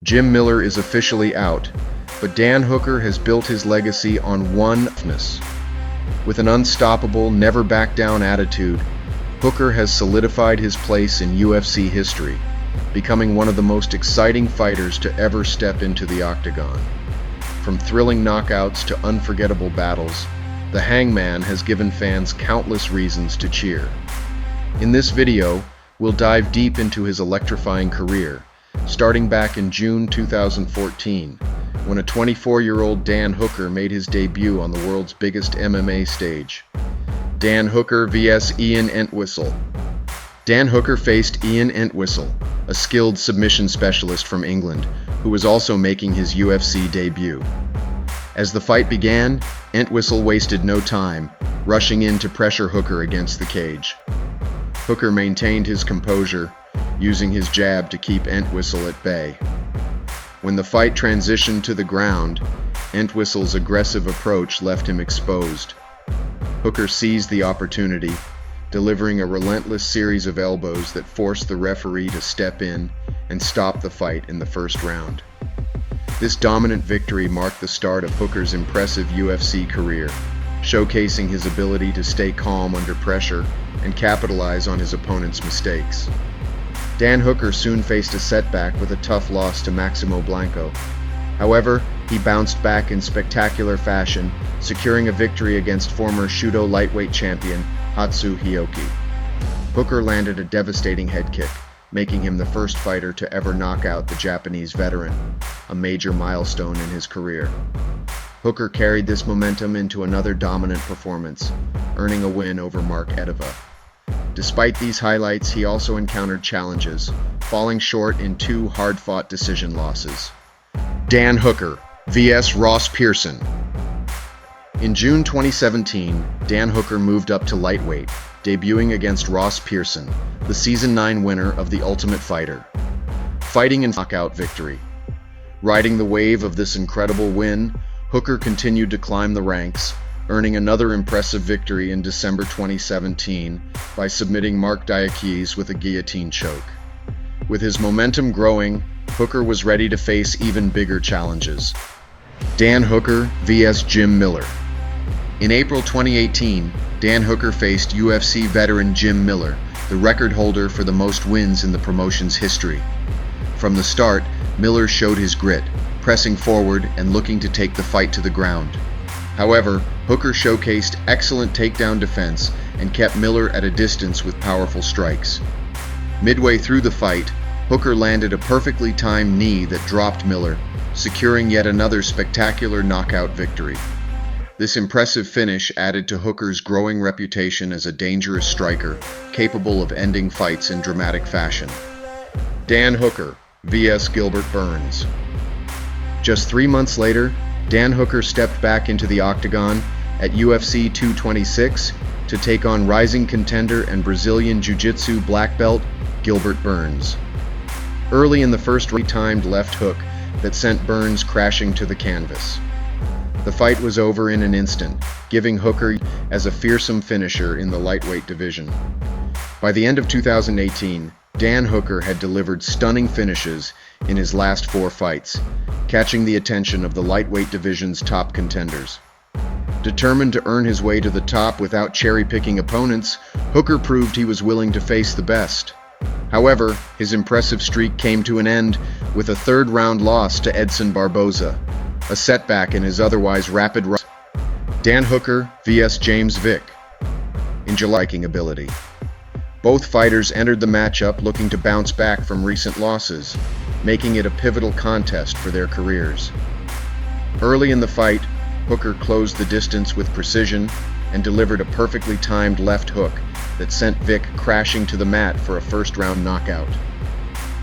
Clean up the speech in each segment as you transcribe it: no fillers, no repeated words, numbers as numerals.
Jim Miller is officially out, but Dan Hooker has built his legacy on one-ness. With an unstoppable, never-back-down attitude, Hooker has solidified his place in UFC history, becoming one of the most exciting fighters to ever step into the octagon. From thrilling knockouts to unforgettable battles, the Hangman has given fans countless reasons to cheer. In this video, we'll dive deep into his electrifying career, starting back in June 2014, when a 24-year-old Dan Hooker made his debut on the world's biggest MMA stage. Dan Hooker vs. Ian Entwistle. Dan Hooker faced Ian Entwistle, a skilled submission specialist from England, who was also making his UFC debut. As the fight began, Entwistle wasted no time, rushing in to pressure Hooker against the cage. Hooker maintained his composure, using his jab to keep Entwistle at bay. When the fight transitioned to the ground, Entwistle's aggressive approach left him exposed. Hooker seized the opportunity, delivering a relentless series of elbows that forced the referee to step in and stop the fight in the first round. This dominant victory marked the start of Hooker's impressive UFC career, showcasing his ability to stay calm under pressure and capitalize on his opponent's mistakes. Dan Hooker soon faced a setback with a tough loss to Maximo Blanco. However, he bounced back in spectacular fashion, securing a victory against former Shudo lightweight champion Hatsu Hioki. Hooker landed a devastating head kick, making him the first fighter to ever knock out the Japanese veteran, a major milestone in his career. Hooker carried this momentum into another dominant performance, earning a win over Mark Edeva. Despite these highlights, he also encountered challenges, falling short in two hard-fought decision losses. Dan Hooker vs. Ross Pearson. In June 2017, Dan Hooker moved up to lightweight, debuting against Ross Pearson, the Season 9 winner of The Ultimate Fighter. Fighting in knockout victory. Riding the wave of this incredible win, Hooker continued to climb the ranks, earning another impressive victory in December 2017 by submitting Mark Diakese with a guillotine choke. With his momentum growing, Hooker was ready to face even bigger challenges. Dan Hooker vs. Jim Miller. In April 2018, Dan Hooker faced UFC veteran Jim Miller, the record holder for the most wins in the promotion's history. From the start, Miller showed his grit, pressing forward and looking to take the fight to the ground. However, Hooker showcased excellent takedown defense and kept Miller at a distance with powerful strikes. Midway through the fight, Hooker landed a perfectly timed knee that dropped Miller, securing yet another spectacular knockout victory. This impressive finish added to Hooker's growing reputation as a dangerous striker, capable of ending fights in dramatic fashion. Dan Hooker vs. Gilbert Burns. Just 3 months later, Dan Hooker stepped back into the octagon at UFC 226 to take on rising contender and Brazilian Jiu-Jitsu black belt Gilbert Burns. Early in the first round, he timed left hook that sent Burns crashing to the canvas. The fight was over in an instant, giving Hooker as a fearsome finisher in the lightweight division. By the end of 2018, Dan Hooker had delivered stunning finishes in his last 4 fights, catching the attention of the lightweight division's top contenders. Determined to earn his way to the top without cherry-picking opponents, Hooker proved he was willing to face the best. However, his impressive streak came to an end with a third-round loss to Edson Barboza, a setback in his otherwise rapid run. Dan Hooker vs. James Vick. In July, ability. Both fighters entered the matchup looking to bounce back from recent losses, making it a pivotal contest for their careers. Early in the fight, Hooker closed the distance with precision and delivered a perfectly timed left hook that sent Vick crashing to the mat for a first-round knockout.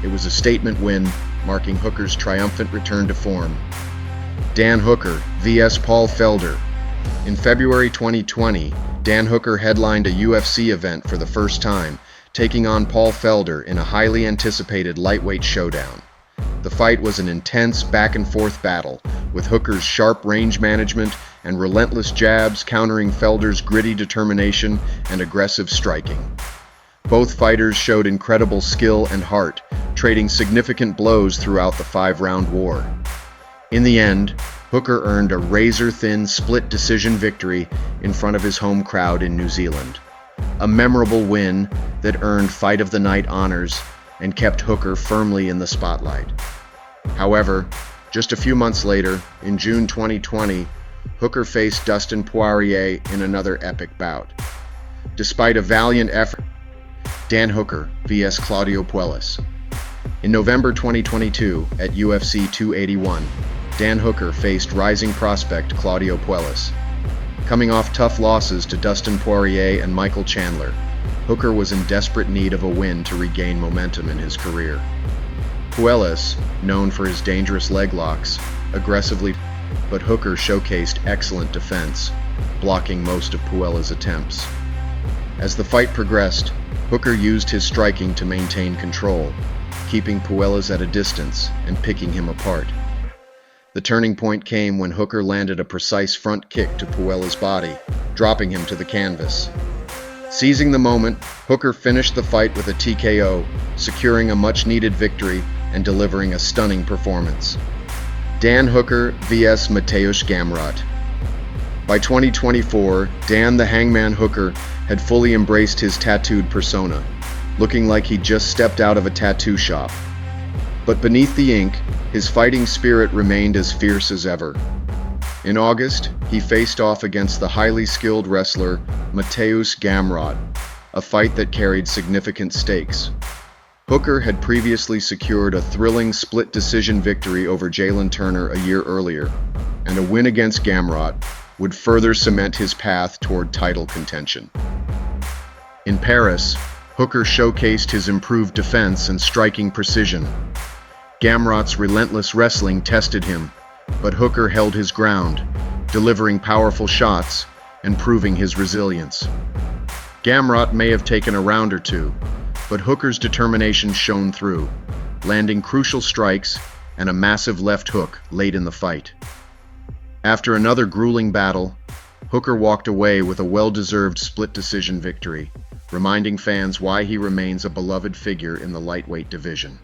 It was a statement win, marking Hooker's triumphant return to form. Dan Hooker vs. Paul Felder. In February 2020, Dan Hooker headlined a UFC event for the first time, taking on Paul Felder in a highly anticipated lightweight showdown. The fight was an intense back-and-forth battle, with Hooker's sharp range management and relentless jabs countering Felder's gritty determination and aggressive striking. Both fighters showed incredible skill and heart, trading significant blows throughout the 5-round war. In the end, Hooker earned a razor-thin split decision victory in front of his home crowd in New Zealand. A memorable win that earned Fight of the Night honors and kept Hooker firmly in the spotlight. However, just a few months later, in June 2020, Hooker faced Dustin Poirier in another epic bout. Despite a valiant effort, Dan Hooker vs. Claudio Puelles. In November 2022, at UFC 281, Dan Hooker faced rising prospect Claudio Puelles. Coming off tough losses to Dustin Poirier and Michael Chandler, Hooker was in desperate need of a win to regain momentum in his career. Puelles, known for his dangerous leg locks, aggressively, but Hooker showcased excellent defense, blocking most of Puelles' attempts. As the fight progressed, Hooker used his striking to maintain control, keeping Puelles at a distance and picking him apart. The turning point came when Hooker landed a precise front kick to Puelles' body, dropping him to the canvas. Seizing the moment, Hooker finished the fight with a TKO, securing a much-needed victory and delivering a stunning performance. Dan Hooker vs. Mateusz Gamrot. By 2024, Dan the Hangman Hooker had fully embraced his tattooed persona, looking like he'd just stepped out of a tattoo shop. But beneath the ink, his fighting spirit remained as fierce as ever. In August, he faced off against the highly skilled wrestler Mateusz Gamrot, a fight that carried significant stakes. Hooker had previously secured a thrilling split decision victory over Jalen Turner a year earlier, and a win against Gamrot would further cement his path toward title contention. In Paris, Hooker showcased his improved defense and striking precision. Gamrot's relentless wrestling tested him, but Hooker held his ground, delivering powerful shots and proving his resilience. Gamrot may have taken a round or two, but Hooker's determination shone through, landing crucial strikes and a massive left hook late in the fight. After another grueling battle, Hooker walked away with a well-deserved split decision victory, reminding fans why he remains a beloved figure in the lightweight division.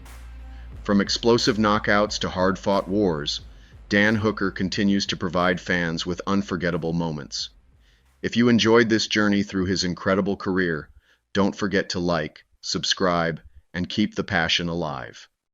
From explosive knockouts to hard-fought wars, Dan Hooker continues to provide fans with unforgettable moments. If you enjoyed this journey through his incredible career, don't forget to like, subscribe, and keep the passion alive.